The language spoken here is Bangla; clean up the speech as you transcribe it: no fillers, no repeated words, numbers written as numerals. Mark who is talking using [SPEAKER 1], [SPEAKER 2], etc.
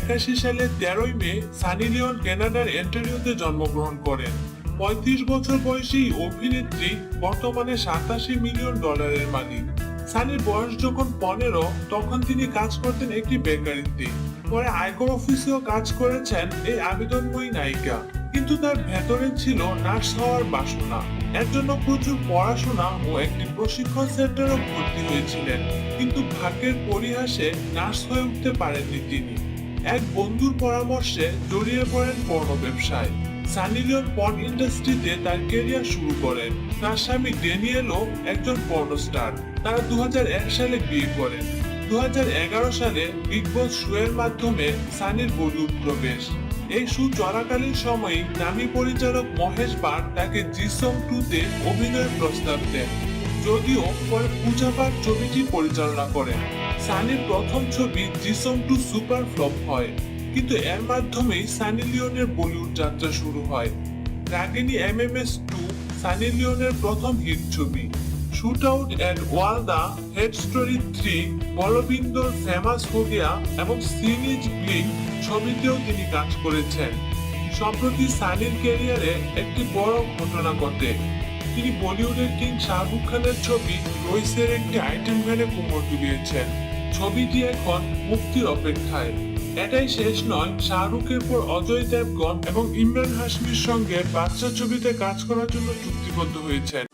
[SPEAKER 1] 1981 সালের 13 মে সানি লিওন কানাডার অন্টারিওতে জন্মগ্রহণ করেন। 35 বছর বয়সী অভিনেত্রী বর্তমানে $87 মিলিয়ন মালিক। সানির বয়স যখন 15 তখন তিনি কাজ করতেন একটি বেকারিতে। পরে আয়কর অফিসেও কাজ করেছেন এই আবেদনময়ী নায়িকা। কিন্তু তার ভেতরে ছিল নার্স হওয়ার বাসনা। এর জন্য প্রচুর পড়াশোনা ও একটি প্রশিক্ষণ সেন্টারও ভর্তি হয়েছিলেন, কিন্তু ভাগ্যের পরিহাসে নার্স হয়ে উঠতে পারেননি তিনি। এক বন্ধুর পরামর্শে জড়িয়ে পড়েন পর্ন ব্যবসায়। সানি লিওন পর্ন ইন্ডাস্ট্রিতে তার ক্যারিয়ার শুরু করেন। তার স্বামী ড্যানিয়েলও একজন পর্ন স্টার। তারা 2001 সালে বিয়ে করেন। 2011 সালে বিগ বস শো এর মাধ্যমে সানির বলিউড প্রবেশ। এই শো চলাকালীন সময়ে নামী পরিচালক মহেশ ভাট তাকে জিসম 2 তে অভিনয়ের প্রস্তাব দেন, যদিও পরে পূজা ভাট ছবিটি পরিচালনা করেন। সানির প্রথম ছবি জিসম 2 সুপার ফ্লপ হয়, কিন্তু এর মাধ্যমেই সানি লিওনের বলিউড যাত্রা শুরু হয়। রাগিনী MMS 2 সানি লিওনের প্রথম হিট ছবি। শুট আউট এন্ড ওয়ালদা, head story 3, Balwinder famous ho gaya এবং সিনিজ ব্লিং ছবিতেও তিনি কাজ করেছেন। সম্প্রতি সানির ক্যারিয়ারে একটি বড় ঘটনা ঘটে। তিনি বলিউডের কিং শাহরুখ খানের ছবি রইসের একটি আইটেম গানে কোমর দুলিয়েছেন। ছবিটি এখন মুক্তির অপেক্ষায়। এটাই শেষ নয়, শাহরুখের পর অজয় দেবগন এবং ইমরান হাশমির সঙ্গে বাদশা ছবিতে কাজ করার জন্য চুক্তিবদ্ধ হয়েছেন।